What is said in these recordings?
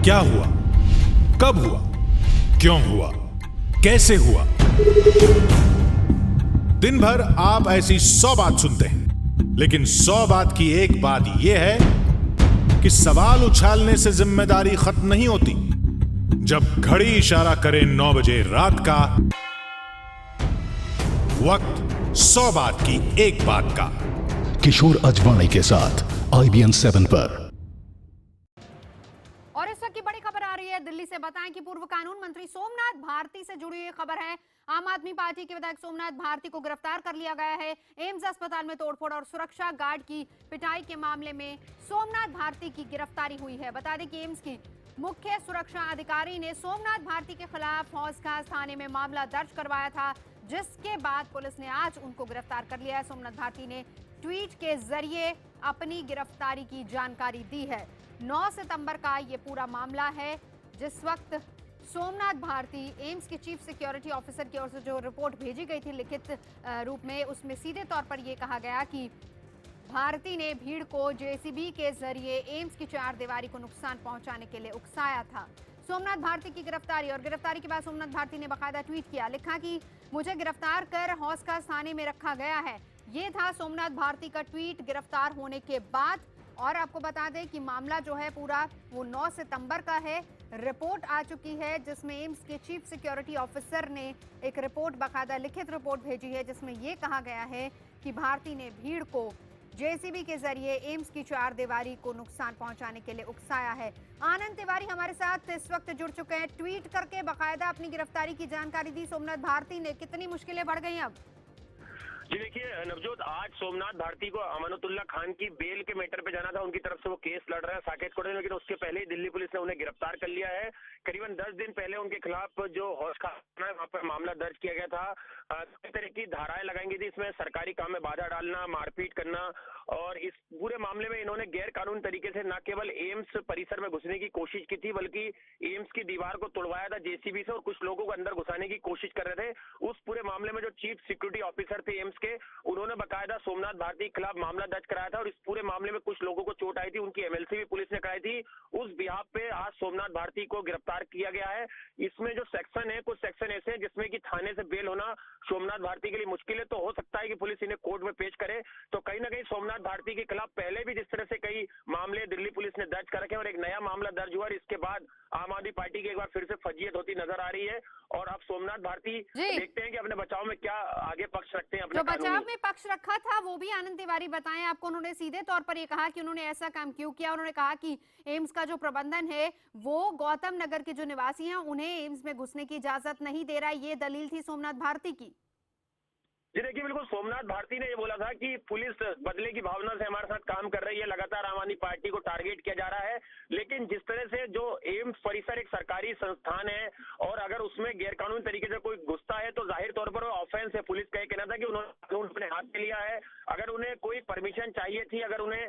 क्या हुआ, कब हुआ, क्यों हुआ, कैसे हुआ। दिन भर आप ऐसी 100 बात सुनते हैं, लेकिन 100 बात की एक बात यह है कि सवाल उछालने से जिम्मेदारी खत्म नहीं होती। जब घड़ी इशारा करे 9 बजे रात का, वक्त 100 बात की एक बात का। किशोर अजवाणी के साथ IBN 7 पर। और इस वक्त की बड़ी खबर आ रही है दिल्ली से। बताएं कि पूर्व कानून मंत्री सोमनाथ भारती से जुड़ी हुई खबर है। आम आदमी पार्टी के विधायक सोमनाथ भारती को गिरफ्तार कर लिया गया है। एम्स अस्पताल में तोड़फोड़ और सुरक्षा गार्ड की पिटाई के मामले में सोमनाथ भारती की गिरफ्तारी हुई है। बता दें कि एम्स की मुख्य सुरक्षा अधिकारी ने सोमनाथ भारती के खिलाफ हौसखास थाने में मामला दर्ज करवाया था, जिसके बाद पुलिस ने आज उनको गिरफ्तार कर लिया है। सोमनाथ भारती ने ट्वीट के जरिए अपनी गिरफ्तारी की जानकारी दी है। 9 सितंबर का ये पूरा मामला है, जिस वक्त सोमनाथ भारती एम्स के चीफ सिक्योरिटी ऑफिसर की ओर से जो रिपोर्ट भेजी गई थी लिखित रूप में, उसमें सीधे तौर पर यह कहा गया कि भारती ने भीड़ को जेसीबी के जरिए एम्स की चारदीवारी को नुकसान पहुंचाने के लिए उकसाया था। सोमनाथ भारती की गिरफ्तारी और गिरफ्तारी के बाद सोमनाथ भारती ने बाकायदा ट्वीट किया, लिखा कि मुझे गिरफ्तार कर हौसखास थाने में रखा गया है। ये था सोमनाथ भारती का ट्वीट गिरफ्तार होने के बाद। और आपको बता दें कि मामला जो है पूरा वो 9 सितंबर का है। रिपोर्ट आ चुकी है जिसमें एम्स के चीफ सिक्योरिटी ऑफिसर ने एक रिपोर्ट, बाकायदा लिखित रिपोर्ट भेजी है, जिसमें यह कहा गया है कि भारती ने भीड़ को जेसीबी के जरिए एम्स की चारदीवारी को नुकसान पहुंचाने के लिए उकसाया है। आनंद तिवारी हमारे साथ इस वक्त जुड़ चुके हैं। ट्वीट करके बाकायदा अपनी गिरफ्तारी की जानकारी दी सोमनाथ भारती ने। कितनी मुश्किलें बढ़ गई अब? जी देखिए नवजोत, आज सोमनाथ भारती को अमानतुल्लाह खान की बेल के मैटर पे जाना था। उनकी तरफ से वो केस लड़ रहा है साकेत कोर्ट में, लेकिन उसके पहले ही दिल्ली पुलिस ने उन्हें गिरफ्तार कर लिया है। करीबन 10 दिन पहले उनके खिलाफ जो हौसखाना है वहां पर मामला दर्ज किया गया था। कई तरह की धाराएं लगाई गई थी इसमें, सरकारी काम में बाधा डालना, मारपीट करना, और इस पूरे मामले में इन्होंने गैर कानूनी तरीके से न केवल एम्स परिसर में घुसने की कोशिश की थी, बल्कि एम्स की दीवार को तोड़वाया था जेसीबी से और कुछ लोगों को अंदर घुसाने की कोशिश कर रहे थे। उस पूरे मामले में जो चीफ सिक्योरिटी ऑफिसर थे एम्स के, उन्होंने बकायदा सोमनाथ भारती के खिलाफ मामला दर्ज कराया था और इस पूरे मामले में कुछ लोगों को चोट आई थी, उनकी एमएलसी भी पुलिस ने कराई थी। उस बिहाफ पे आज सोमनाथ भारती को गिरफ्तार किया गया है। इसमें जो सेक्शन है, कुछ सेक्शन ऐसे हैं जिसमें कि थाने से बेल होना सोमनाथ भारती के लिए मुश्किल है, तो हो सकता है कि पुलिस इन्हें कोर्ट में पेश करे। तो कहीं ना कहीं सोमनाथ भारती के खिलाफ पहले भी जिस तरह से कई मामले दिल्ली पुलिस ने दर्ज कर रखे हैं और एक नया मामला दर्ज हुआ और इसके बाद आम आदमी पार्टी की एक बार फिर से फजीयत होती नजर आ रही है। और अब सोमनाथ भारती देखते हैं कि अपने बचाव में क्या आगे पक्ष रखते हैं। अपने जो बचाव में पक्ष रखा था वो भी आनंद तिवारी बताएं आपको। उन्होंने सीधे तौर पर ये कहा कि उन्होंने ऐसा काम क्यों किया। उन्होंने कहा कि एम्स का जो प्रबंधन है वो गौतम नगर के जो निवासी हैं उन्हें एम्स में घुसने की इजाजत नहीं दे रहा। ये दलील थी सोमनाथ भारती की। जी देखिए, बिल्कुल सोमनाथ भारती ने ये बोला था कि पुलिस बदले की भावना से हमारे साथ काम कर रही है, लगातार आम आदमी पार्टी को टारगेट किया जा रहा है। लेकिन जिस तरह से जो एम्स परिसर एक सरकारी संस्थान है और अगर उसमें गैरकानूनी तरीके से कोई घुसता है तो जाहिर तौर पर वो ऑफेंस है। पुलिस का ये कहना था कि उन्होंने कानून अपने हाथ में लिया है। अगर उन्हें कोई परमिशन चाहिए थी, अगर उन्हें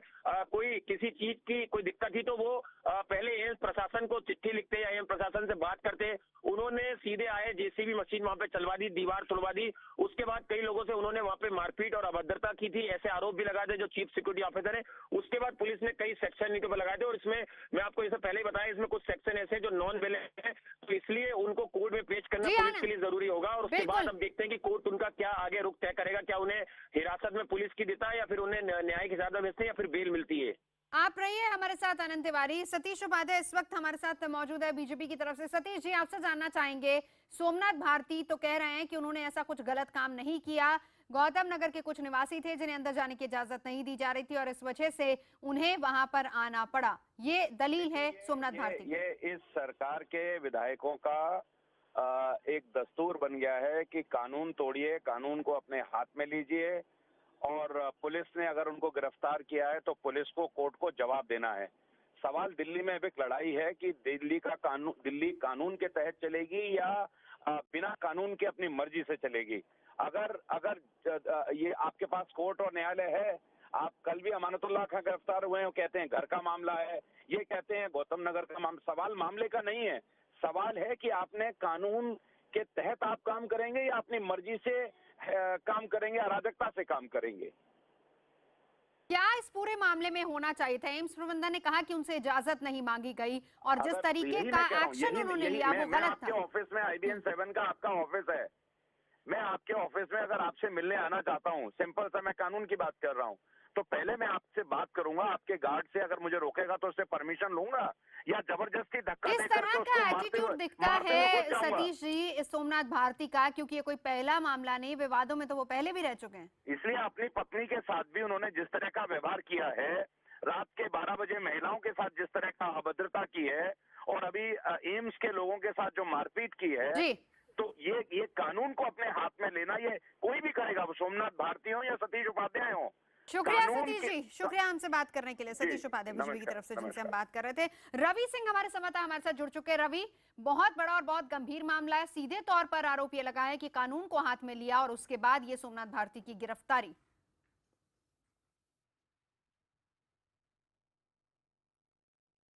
कोई किसी चीज की कोई दिक्कत थी, तो वो पहले एम्स प्रशासन को चिट्ठी लिखते या एम्स प्रशासन से बात करते। उन्होंने सीधे आए, जेसीबी मशीन वहां पे चलवा दी, दीवार तोड़वा दी। उसके बाद कई लोगों से उन्होंने वहां पे मारपीट और अभद्रता की थी, ऐसे आरोप भी लगाए थे जो चीफ सिक्योरिटी ऑफिसर है। उसके बाद पुलिस ने कई सेक्शन इनके ऊपर लगाए थे और इसमें मैं आपको इससे पहले ही बताया, इसमें कुछ सेक्शन ऐसे जो नॉन वेलेंट है, तो इसलिए उनको कोर्ट में पेश करना पुलिस के लिए जरूरी होगा। और उसके बाद अब देखते हैं कि कोर्ट उनका क्या आगे रुख तय करेगा, क्या उन्हें हिरासत में पुलिस की देता है या फिर उन्हें न्यायिक हिरासत में भेजते हैं या फिर बेल मिलती है। आप रहिए हमारे साथ आनंद तिवारी। सतीश उपाध्याय इस वक्त हमारे साथ मौजूद है बीजेपी की तरफ से। सतीश जी, आपसे जानना चाहेंगे, सोमनाथ भारती तो कह रहे हैं कि उन्होंने ऐसा कुछ गलत काम नहीं किया। गौतम नगर के कुछ निवासी थे जिन्हें अंदर जाने की इजाजत नहीं दी जा रही थी और इस वजह से उन्हें वहां पर आना पड़ा। ये दलील है सोमनाथ भारती की। ये इस सरकार के विधायकों का एक दस्तूर बन गया है कि कानून तोड़िए, कानून को अपने हाथ में लीजिए, और पुलिस ने अगर उनको गिरफ्तार किया है तो पुलिस को, कोर्ट को जवाब देना है। सवाल दिल्ली में एक लड़ाई है कि दिल्ली कानून के तहत चलेगी या बिना कानून के अपनी मर्जी से चलेगी। अगर ये आपके पास कोर्ट और न्यायालय है, आप कल भी अमानतुल्लाह खान गिरफ्तार हुए हैं, वो कहते हैं घर का मामला है, ये कहते हैं गौतम नगर का मामला। सवाल मामले का नहीं है, सवाल है कि आपने कानून के तहत आप काम करेंगे या अपनी मर्जी से काम करेंगे, अराजकता से काम करेंगे। क्या इस पूरे मामले में होना चाहिए था? एम्स प्रबंधन ने कहा कि उनसे इजाजत नहीं मांगी गई और जिस अगर तरीके यही का मैं कह रहा हूं, एक्शन उन्होंने यही लिया वो मैं गलत आपके था। ऑफिस में IBN 7 का आपका ऑफिस है, मैं आपके ऑफिस में अगर आपसे मिलने आना चाहता हूँ, सिंपल सा मैं कानून की बात कर रहा हूँ, तो पहले मैं आपसे बात करूंगा, आपके गार्ड से अगर मुझे रोकेगा तो उससे परमिशन लूंगा या जबरदस्ती धक्का किस देकर तरह के उसको का मारते एटीट्यूड हुए दिखता कूद है जाऊंगा। सतीश जी इस सोमनाथ भारती का? क्योंकि ये कोई पहला मामला नहीं, विवादों में तो वो पहले भी रह चुके हैं। इसलिए अपनी पत्नी के साथ भी उन्होंने जिस तरह का व्यवहार किया है, रात के 12 बजे महिलाओं के साथ जिस तरह का अभद्रता की है, और अभी एम्स के लोगों के साथ जो मारपीट की है, जी तो ये कानून को अपने हाथ में लेना ये कोई भी करेगा, वो सोमनाथ भारती हो या सतीश उपाध्याय हो। शुक्रिया कानून सतीश के- जी, शुक्रिया हमसे बात करने के लिए। सतीश उपाध्याय भुजबल की तरफ से जिनसे हम बात कर रहे थे। रवि सिंह हमारे संवाददाता हमारे साथ जुड़ चुके हैं। रवि, बहुत बड़ा और बहुत गंभीर मामला है। सीधे तौर पर आरोप ये लगा है कि कानून को हाथ में लिया और उसके बाद ये सोमनाथ भारती की गिरफ्तारी।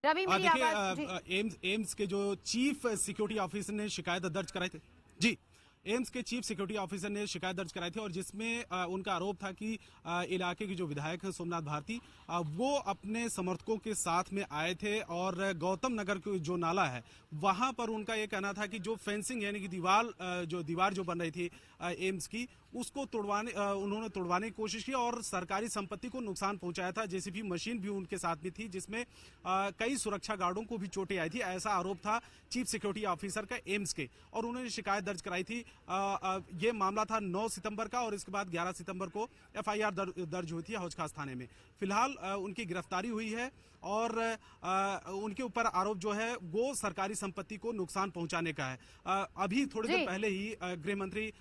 रवि मेरी आवाज जी। एम्स के जो चीफ सिक्योरिटी ऑफिसर ने शिकायत दर्ज कराई थी जी, एम्स के चीफ सिक्योरिटी ऑफिसर ने शिकायत दर्ज कराई थी और जिसमें उनका आरोप था कि इलाके के जो विधायक हैं सोमनाथ भारती, वो अपने समर्थकों के साथ में आए थे और गौतम नगर के जो नाला है वहां पर उनका ये कहना था कि जो फेंसिंग यानी कि दीवार जो बन रही थी एम्स की, उसको उन्होंने तोड़वाने की कोशिश की और सरकारी संपत्ति को नुकसान पहुंचाया था। जेसीबी मशीन भी उनके साथ में थी जिसमें कई सुरक्षा गार्डों को भी चोटें आई थी, ऐसा आरोप था चीफ सिक्योरिटी ऑफिसर का एम्स के, और उन्होंने शिकायत दर्ज कराई थी। ये मामला था 9 सितंबर का और इसके बाद 11 सितंबर को FIR दर्ज हुई थी हौज खास थाने में। फिलहाल उनकी गिरफ्तारी हुई है और उनके ऊपर आरोप जो है वो सरकारी संपत्ति को नुकसान पहुंचाने का है। अभी थोड़ी देर पहले ही गृह मंत्री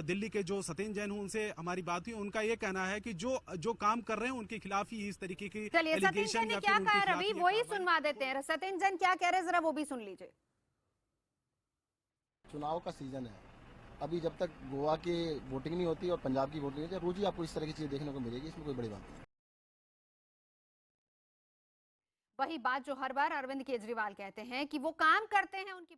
दिल्ली के जो सत्येंद्र जैन हैं उनसे हमारी बात हुई, उनका ये कहना है कि जो काम कर रहे हैं उनके खिलाफ ही इस तरीके की चलिए सत्येंद्र जैन ने क्या कहा रवि, वही सुनवा देते हैं। सत्येंद्र जैन क्या कह रहे हैं जरा वो भी सुन लीजिए। चुनाव का सीजन है, अभी जब तक गोवा की वोटिंग नहीं होती और पंजाब की वोटिंग होती है, रोज ही आपको इस तरह की चीजें देखने को मिलेगी, इसमें कोई बड़ी बात नहीं। वही बात जो हर बार अरविंद केजरीवाल कहते हैं कि वो काम करते हैं उनकी